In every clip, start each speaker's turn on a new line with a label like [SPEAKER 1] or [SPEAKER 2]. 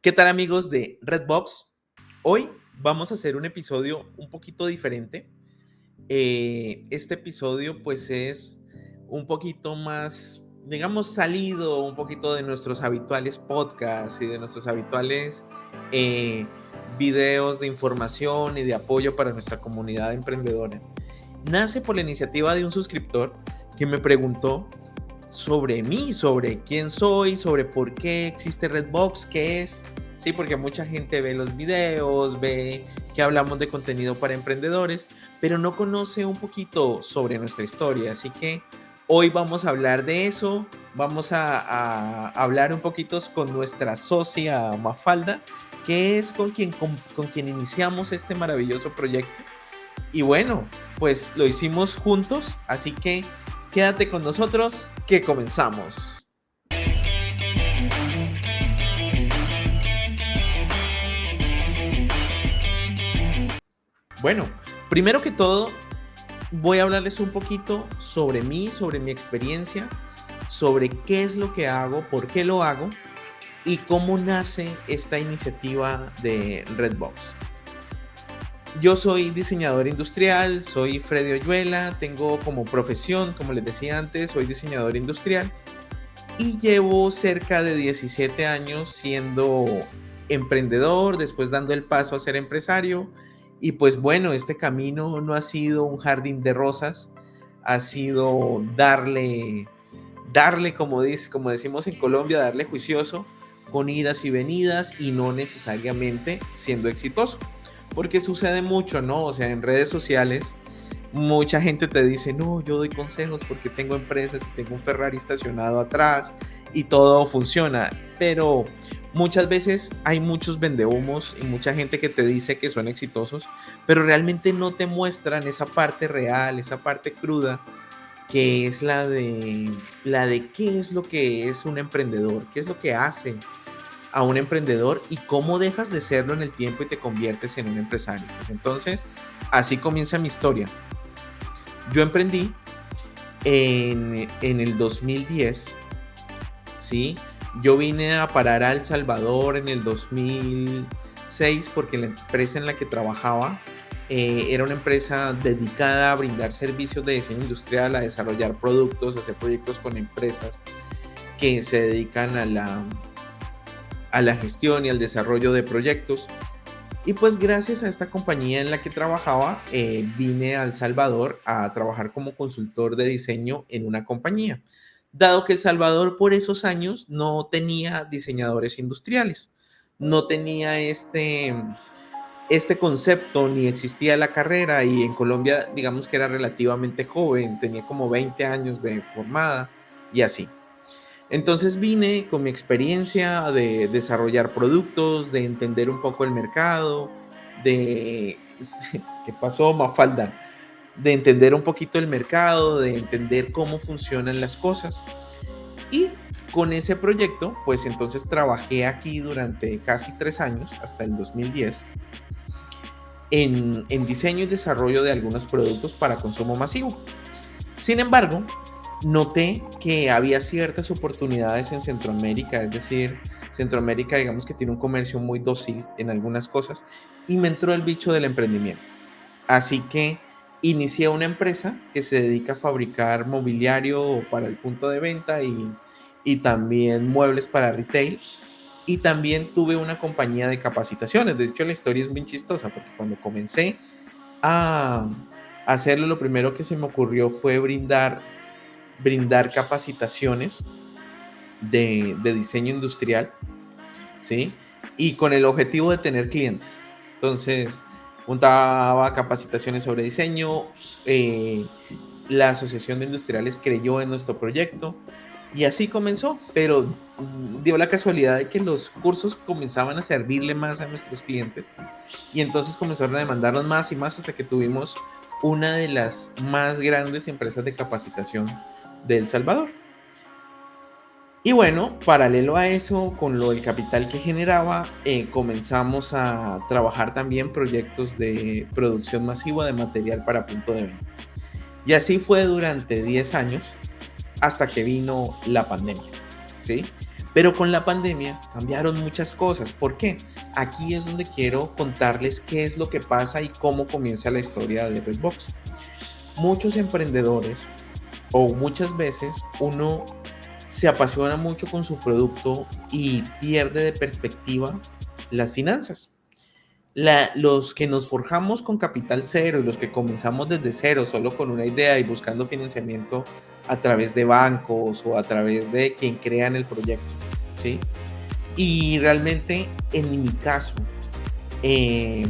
[SPEAKER 1] ¿Qué tal amigos de Redbox? Hoy vamos a hacer un episodio un poquito diferente. Este episodio pues es un poquito más, digamos, salido un poquito de nuestros habituales podcasts y de nuestros habituales eh, videos de información y de apoyo para nuestra comunidad emprendedora. Nace por la iniciativa de un suscriptor que me preguntó sobre mí, sobre quién soy, sobre por qué existe Redbox, qué es. Sí, porque mucha gente ve los videos, ve que hablamos de contenido para emprendedores, pero no conoce un poquito sobre nuestra historia. Así que hoy vamos a hablar de eso. Vamos a hablar un poquito con nuestra socia Mafalda, que es con quien iniciamos este maravilloso proyecto. Y bueno, pues lo hicimos juntos, así que quédate con nosotros que comenzamos. Bueno, primero que todo, voy a hablarles un poquito sobre mí, sobre mi experiencia, sobre qué es lo que hago, por qué lo hago y cómo nace esta iniciativa de Redbox. Yo soy diseñador industrial, soy Freddy Oyuela, tengo como profesión, como les decía antes, soy diseñador industrial y llevo cerca de 17 años siendo emprendedor, después dando el paso a ser empresario. Y pues bueno, este camino no ha sido un jardín de rosas, ha sido darle como decimos en Colombia, darle juicioso, con idas y venidas y no necesariamente siendo exitoso. Porque sucede mucho, ¿no? O sea, en redes sociales mucha gente te dice, no, yo doy consejos porque tengo empresas y tengo un Ferrari estacionado atrás y todo funciona. Pero muchas veces hay muchos vendehumos y mucha gente que te dice que son exitosos, pero realmente no te muestran esa parte real, esa parte cruda, que es la de qué es lo que es un emprendedor, qué es lo que hace a un emprendedor y cómo dejas de serlo en el tiempo y te conviertes en un empresario. Pues entonces, así comienza mi historia. Yo emprendí en el 2010, ¿sí? Yo vine a parar a El Salvador en el 2006 porque la empresa en la que trabajaba era una empresa dedicada a brindar servicios de diseño industrial, a desarrollar productos, a hacer proyectos con empresas que se dedican a la gestión y al desarrollo de proyectos. Y pues gracias a esta compañía en la que trabajaba, vine a El Salvador a trabajar como consultor de diseño en una compañía, dado que El Salvador por esos años no tenía diseñadores industriales, no tenía este concepto, ni existía la carrera, y en Colombia digamos que era relativamente joven, tenía como 20 años de formada y así. Entonces vine con mi experiencia de desarrollar productos, de entender un poco el mercado, de ¿qué pasó, Mafalda? De entender un poquito el mercado, de entender cómo funcionan las cosas. Y con ese proyecto, pues entonces trabajé aquí durante casi 3 años, hasta el 2010, en diseño y desarrollo de algunos productos para consumo masivo. Sin embargo, noté que había ciertas oportunidades en Centroamérica, es decir, Centroamérica digamos que tiene un comercio muy dócil en algunas cosas y me entró el bicho del emprendimiento. Así que inicié una empresa que se dedica a fabricar mobiliario para el punto de venta y también muebles para retail. Y también tuve una compañía de capacitaciones. De hecho, la historia es bien chistosa porque cuando comencé a hacerlo, lo primero que se me ocurrió fue brindar capacitaciones de diseño industrial, ¿sí? Y con el objetivo de tener clientes. Entonces, juntaba capacitaciones sobre diseño, la Asociación de Industriales creyó en nuestro proyecto y así comenzó, pero dio la casualidad de que los cursos comenzaban a servirle más a nuestros clientes y entonces comenzaron a demandarnos más y más hasta que tuvimos una de las más grandes empresas de capacitación de El Salvador. Y bueno, paralelo a eso, con lo del capital que generaba, comenzamos a trabajar también proyectos de producción masiva de material para punto de venta. Y así fue durante 10 años hasta que vino la pandemia, ¿sí? Pero con la pandemia cambiaron muchas cosas. ¿Por qué? Aquí es donde quiero contarles qué es lo que pasa y cómo comienza la historia de Redbox. Muchos emprendedores, o muchas veces uno se apasiona mucho con su producto y pierde de perspectiva las finanzas. Los que nos forjamos con capital cero y los que comenzamos desde cero, solo con una idea y buscando financiamiento a través de bancos o a través de quien crea en el proyecto, ¿sí? Y realmente, en mi caso, eh,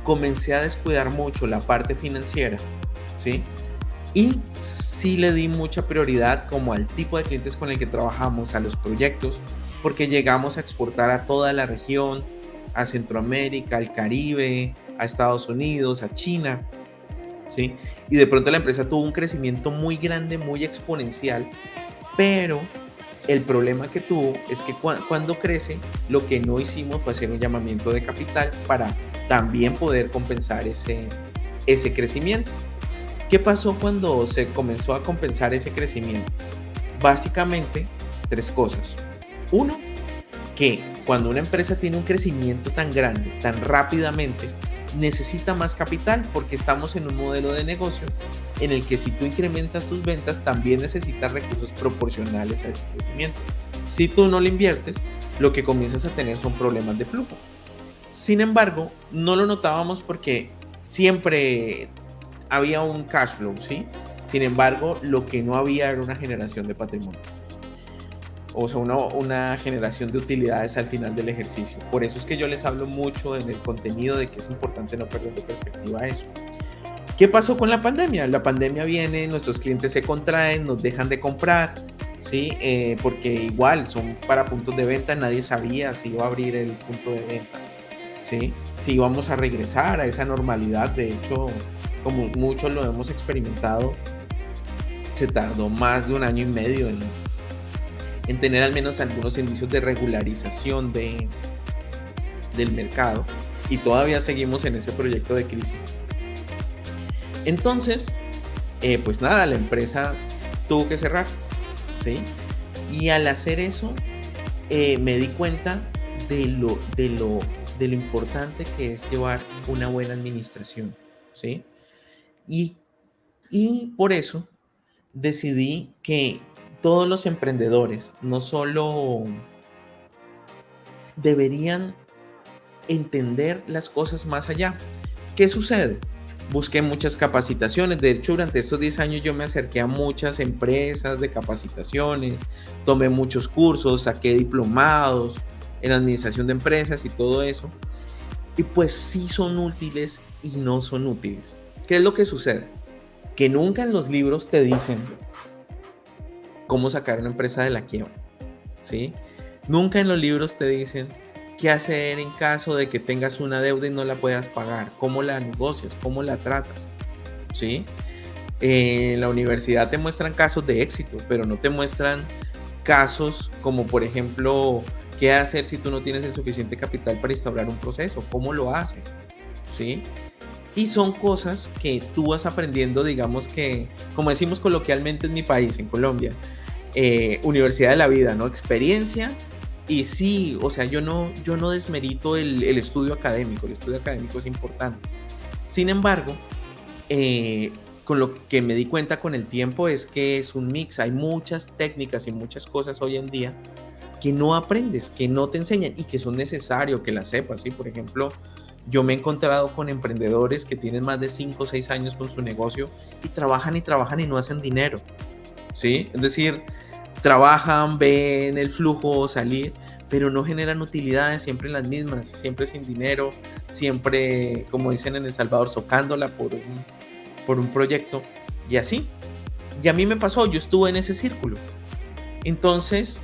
[SPEAKER 1] comencé a descuidar mucho la parte financiera, ¿sí? Y sí le di mucha prioridad como al tipo de clientes con el que trabajamos, a los proyectos, porque llegamos a exportar a toda la región, a Centroamérica, al Caribe, a Estados Unidos, a China, ¿sí? Y de pronto la empresa tuvo un crecimiento muy grande, muy exponencial, pero el problema que tuvo es que cuando crece, lo que no hicimos fue hacer un llamamiento de capital para también poder compensar ese crecimiento. ¿Qué pasó cuando se comenzó a compensar ese crecimiento? Básicamente, tres cosas. Uno, que cuando una empresa tiene un crecimiento tan grande, tan rápidamente, necesita más capital porque estamos en un modelo de negocio en el que si tú incrementas tus ventas, también necesitas recursos proporcionales a ese crecimiento. Si tú no lo inviertes, lo que comienzas a tener son problemas de flujo. Sin embargo, no lo notábamos porque siempre había un cash flow, ¿sí? Sin embargo, lo que no había era una generación de patrimonio. O sea, una generación de utilidades al final del ejercicio. Por eso es que yo les hablo mucho en el contenido de que es importante no perder de perspectiva eso. ¿Qué pasó con la pandemia? La pandemia viene, nuestros clientes se contraen, nos dejan de comprar, ¿sí? Porque igual son para puntos de venta, nadie sabía si iba a abrir el punto de venta, ¿sí? Si íbamos a regresar a esa normalidad. De hecho, como muchos lo hemos experimentado, se tardó más de 1 año y medio en tener al menos algunos indicios de regularización del mercado, y todavía seguimos en ese proyecto de crisis. Entonces, pues nada, la empresa tuvo que cerrar, ¿sí? Y al hacer eso, me di cuenta de lo importante que es llevar una buena administración, ¿sí? Y, y por eso decidí que todos los emprendedores no solo deberían entender las cosas más allá. ¿Qué sucede? Busqué muchas capacitaciones. De hecho, durante estos 10 años yo me acerqué a muchas empresas de capacitaciones, tomé muchos cursos, saqué diplomados en administración de empresas y todo eso. Y pues sí son útiles y no son útiles. ¿Qué es lo que sucede? Que nunca en los libros te dicen cómo sacar una empresa de la quiebra, ¿sí? Nunca en los libros te dicen qué hacer en caso de que tengas una deuda y no la puedas pagar, cómo la negocias, cómo la tratas, ¿sí? En la universidad te muestran casos de éxito, pero no te muestran casos como, por ejemplo, qué hacer si tú no tienes el suficiente capital para instaurar un proceso, cómo lo haces, ¿sí? Y son cosas que tú vas aprendiendo, digamos que, como decimos coloquialmente en mi país, en Colombia, universidad de la vida, ¿no? Experiencia. Y sí, o sea, yo no desmerito el estudio académico es importante. Sin embargo, con lo que me di cuenta con el tiempo es que es un mix, hay muchas técnicas y muchas cosas hoy en día que no aprendes, que no te enseñan y que son necesarios que las sepas, ¿sí? Por ejemplo, yo me he encontrado con emprendedores que tienen más de 5 o 6 años con su negocio y trabajan y trabajan y no hacen dinero, ¿sí? Es decir, trabajan, ven el flujo salir, pero no generan utilidades, siempre las mismas, siempre sin dinero, siempre, como dicen en El Salvador, socándola por un proyecto y así. Y a mí me pasó, yo estuve en ese círculo. Entonces,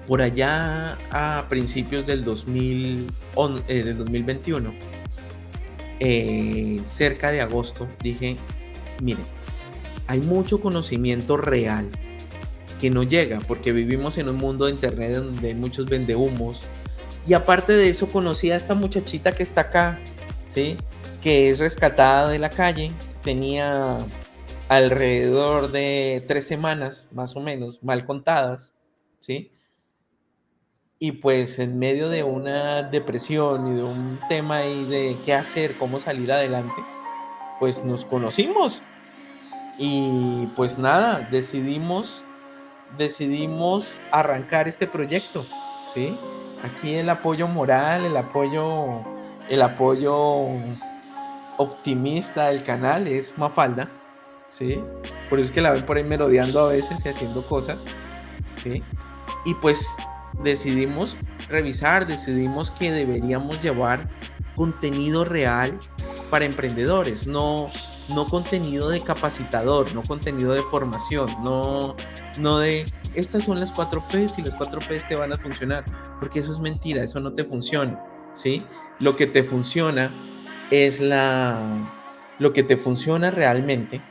[SPEAKER 1] por allá a principios del 2021, cerca de agosto, dije, mire, hay mucho conocimiento real que no llega porque vivimos en un mundo de internet donde hay muchos vendehumos. Y aparte de eso, conocí a esta muchachita que está acá, ¿sí? Que es rescatada de la calle, tenía alrededor de 3 semanas, más o menos, mal contadas, ¿sí? Y pues en medio de una depresión y de un tema ahí de qué hacer, cómo salir adelante, pues nos conocimos y pues nada, decidimos arrancar este proyecto, ¿sí? Aquí el apoyo moral, el apoyo optimista del canal es Mafalda, ¿sí? Por eso es que la ven por ahí merodeando a veces y haciendo cosas, ¿sí? Y pues decidimos decidimos que deberíamos llevar contenido real para emprendedores, no contenido de capacitador, no contenido de formación, no de estas son las 4 P's y las 4 P's te van a funcionar, porque eso es mentira, eso no te funciona, ¿sí? Lo que te funciona es lo que te funciona realmente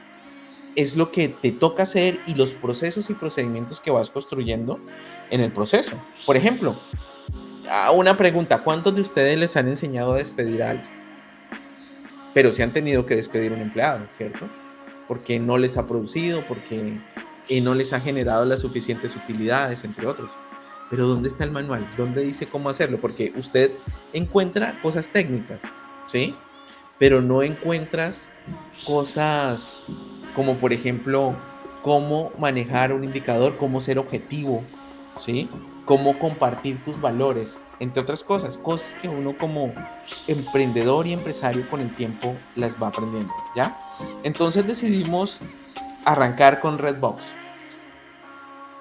[SPEAKER 1] es lo que te toca hacer y los procesos y procedimientos que vas construyendo en el proceso. Por ejemplo, una pregunta, ¿cuántos de ustedes les han enseñado a despedir a alguien? Pero se han tenido que despedir a un empleado, ¿cierto? Porque no les ha producido, porque no les ha generado las suficientes utilidades, entre otros. Pero ¿dónde está el manual? ¿Dónde dice cómo hacerlo? Porque usted encuentra cosas técnicas, ¿sí? Pero no encuentras cosas como, por ejemplo, cómo manejar un indicador, cómo ser objetivo, ¿sí? Cómo compartir tus valores, entre otras cosas que uno como emprendedor y empresario con el tiempo las va aprendiendo, ¿ya? Entonces decidimos arrancar con Redbox.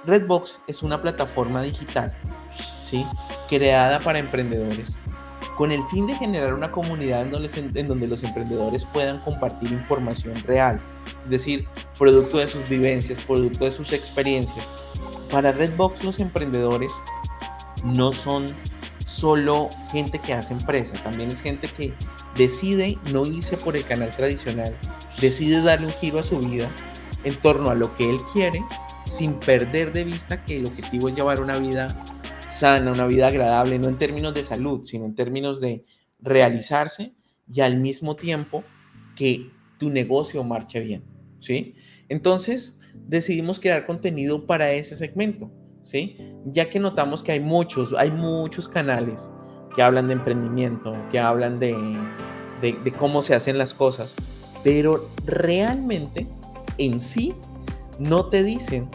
[SPEAKER 1] Redbox es una plataforma digital, ¿sí? Creada para emprendedores con el fin de generar una comunidad en donde los emprendedores puedan compartir información real, es decir, producto de sus vivencias, producto de sus experiencias. Para Redbox los emprendedores no son solo gente que hace empresa, también es gente que decide no irse por el canal tradicional, decide darle un giro a su vida en torno a lo que él quiere, sin perder de vista que el objetivo es llevar una vida sana, una vida agradable, no en términos de salud, sino en términos de realizarse y al mismo tiempo que tu negocio marche bien, ¿sí? Entonces, decidimos crear contenido para ese segmento, ¿sí? Ya que notamos que hay muchos canales que hablan de emprendimiento, que hablan de cómo se hacen las cosas, pero realmente en sí no te dicen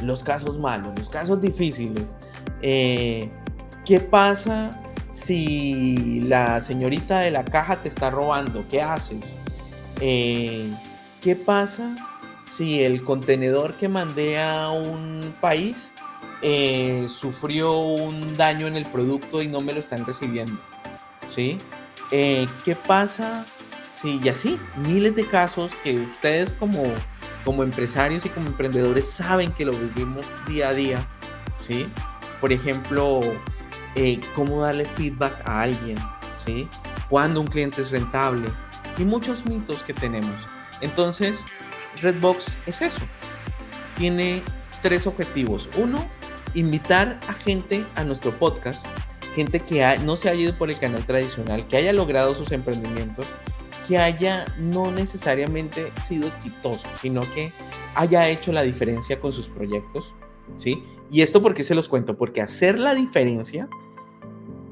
[SPEAKER 1] los casos malos, los casos difíciles. ¿Qué pasa si la señorita de la caja te está robando? ¿Qué haces? ¿Qué pasa si el contenedor que mandé a un país sufrió un daño en el producto y no me lo están recibiendo? ¿Sí? ¿Qué pasa si, y así, miles de casos que ustedes como empresarios y como emprendedores saben que lo vivimos día a día, ¿sí? Por ejemplo, cómo darle feedback a alguien, ¿sí? Cuándo un cliente es rentable y muchos mitos que tenemos. Entonces, Redbox es eso. Tiene 3 objetivos. Uno, invitar a gente a nuestro podcast, gente que no se haya ido por el canal tradicional, que haya logrado sus emprendimientos, que haya no necesariamente sido exitoso, sino que haya hecho la diferencia con sus proyectos, ¿sí? Y esto, ¿por qué se los cuento? Porque hacer la diferencia,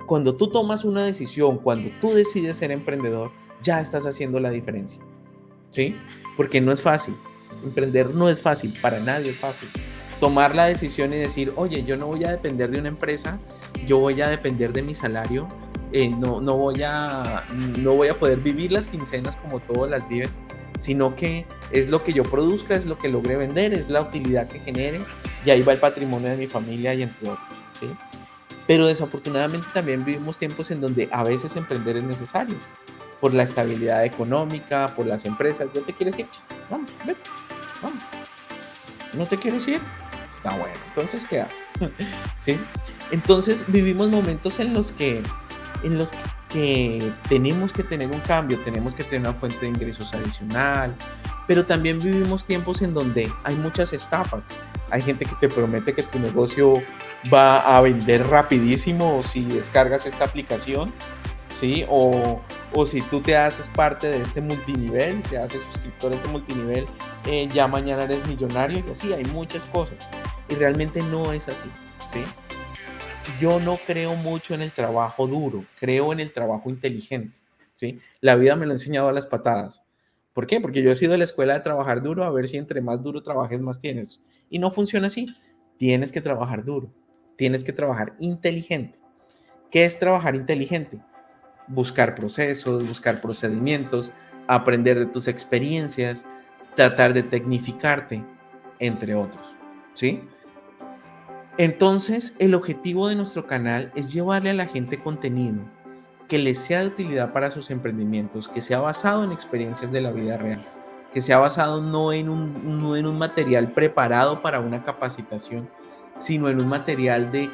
[SPEAKER 1] cuando tú tomas una decisión, cuando tú decides ser emprendedor, ya estás haciendo la diferencia, ¿sí? Porque no es fácil. Emprender no es fácil, para nadie es fácil. Tomar la decisión y decir, oye, yo no voy a depender de una empresa, yo voy a depender de mi salario, no voy a poder vivir las quincenas como todos las viven, sino que es lo que yo produzca, es lo que logre vender, es la utilidad que genere, y ahí va el patrimonio de mi familia y entre otros, ¿sí? Pero desafortunadamente también vivimos tiempos en donde a veces emprender es necesario, por la estabilidad económica, por las empresas. ¿Ya te quieres ir? Vamos, vete, vamos. ¿No te quieres ir? Está bueno, entonces queda. ¿Sí? Entonces vivimos momentos en los que tenemos que tener un cambio, tenemos que tener una fuente de ingresos adicional, pero también vivimos tiempos en donde hay muchas estafas. Hay gente que te promete que tu negocio va a vender rapidísimo si descargas esta aplicación, ¿sí? O si tú te haces parte de este multinivel, te haces suscriptor a este multinivel, ya mañana eres millonario, y así hay muchas cosas. Y realmente no es así, ¿sí? yo no creo mucho en el trabajo duro, creo en el trabajo inteligente, ¿sí? La vida me lo ha enseñado a las patadas. ¿Por qué? Porque yo he sido de la escuela de trabajar duro, a ver si entre más duro trabajes, más tienes. Y no funciona así. Tienes que trabajar duro, tienes que trabajar inteligente. ¿Qué es trabajar inteligente? Buscar procesos, buscar procedimientos, aprender de tus experiencias, tratar de tecnificarte, entre otros, ¿sí? Entonces, el objetivo de nuestro canal es llevarle a la gente contenido que les sea de utilidad para sus emprendimientos, que sea basado en experiencias de la vida real, que sea basado no en un material preparado para una capacitación, sino en un material de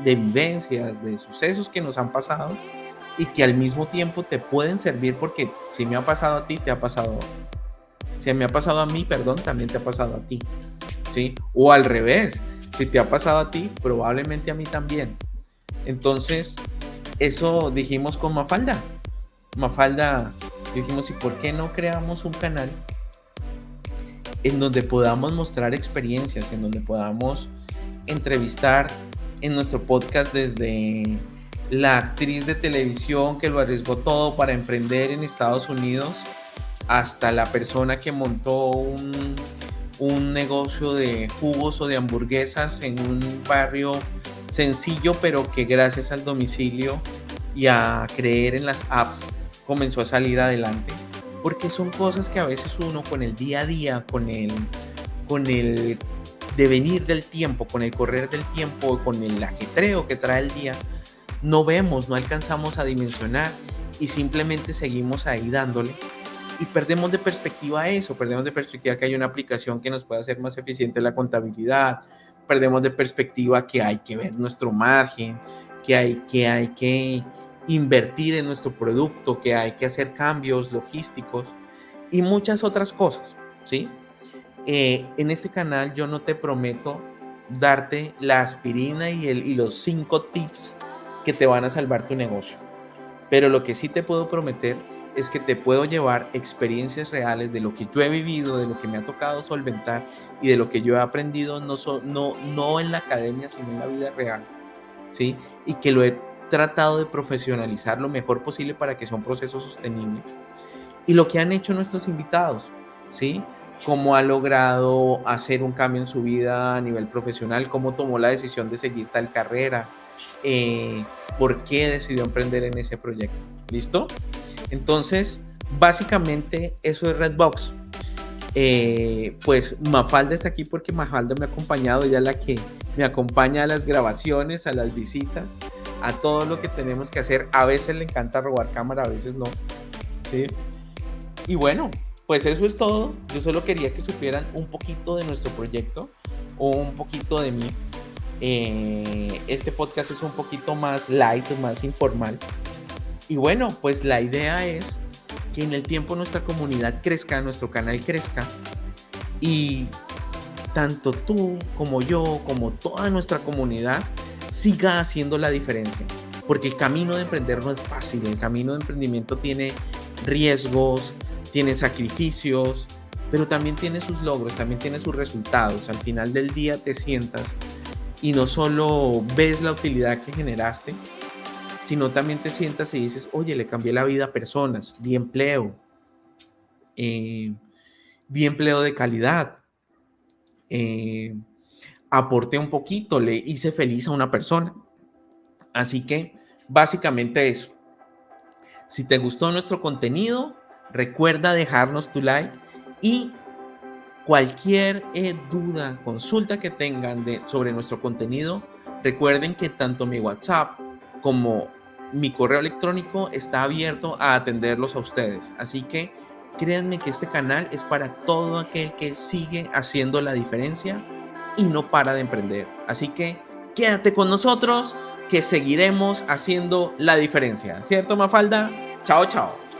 [SPEAKER 1] vivencias, de sucesos que nos han pasado y que al mismo tiempo te pueden servir porque si me ha pasado a ti, te ha pasado, si me ha pasado a mí, perdón, también te ha pasado a ti, ¿sí? O al revés, si te ha pasado a ti, probablemente a mí también. Entonces, eso dijimos con Mafalda. Mafalda, dijimos, ¿y por qué no creamos un canal en donde podamos mostrar experiencias, en donde podamos entrevistar en nuestro podcast desde la actriz de televisión que lo arriesgó todo para emprender en Estados Unidos hasta la persona que montó un negocio de jugos o de hamburguesas en un barrio sencillo, pero que gracias al domicilio y a creer en las apps comenzó a salir adelante? Porque son cosas que a veces uno con el día a día, con el devenir del tiempo, con el correr del tiempo, con el ajetreo que trae el día, no vemos, no alcanzamos a dimensionar y simplemente seguimos ahí dándole y perdemos de perspectiva eso, perdemos de perspectiva que hay una aplicación que nos puede hacer más eficiente la contabilidad, perdemos de perspectiva que hay que ver nuestro margen, que hay que invertir en nuestro producto, que hay que hacer cambios logísticos y muchas otras cosas, ¿sí? En este canal yo no te prometo darte la aspirina y los 5 tips que te van a salvar tu negocio, pero lo que sí te puedo prometer es que te puedo llevar experiencias reales de lo que yo he vivido, de lo que me ha tocado solventar y de lo que yo he aprendido no en la academia, sino en la vida real, ¿sí? Y que lo he tratado de profesionalizar lo mejor posible para que sea un proceso sostenible. Y lo que han hecho nuestros invitados, ¿sí? Cómo ha logrado hacer un cambio en su vida a nivel profesional, cómo tomó la decisión de seguir tal carrera, por qué decidió emprender en ese proyecto. ¿Listo? Entonces, básicamente eso es Redbox. Pues Mafalda está aquí porque Mafalda me ha acompañado, ella es la que me acompaña a las grabaciones, a las visitas, a todo lo que tenemos que hacer. A veces le encanta robar cámara, a veces no, ¿sí? Y bueno, pues eso es todo. Yo solo quería que supieran un poquito de nuestro proyecto o un poquito de mí. Este podcast es un poquito más light, más informal. Y bueno, pues la idea es que en el tiempo nuestra comunidad crezca, nuestro canal crezca y tanto tú como yo, como toda nuestra comunidad siga haciendo la diferencia. Porque el camino de emprender no es fácil, el camino de emprendimiento tiene riesgos, tiene sacrificios, pero también tiene sus logros, también tiene sus resultados. Al final del día te sientas y no solo ves la utilidad que generaste, sino también te sientas y dices, oye, le cambié la vida a personas, eh, di empleo de calidad, eh, aporté un poquito, le hice feliz a una persona. Así que básicamente eso. Si te gustó nuestro contenido, recuerda dejarnos tu like y cualquier duda, consulta que tengan sobre nuestro contenido, recuerden que tanto mi WhatsApp como mi correo electrónico está abierto a atenderlos a ustedes. Así que créanme que este canal es para todo aquel que sigue haciendo la diferencia y no para de emprender. Así que quédate con nosotros que seguiremos haciendo la diferencia. ¿Cierto, Mafalda? Chao, chao.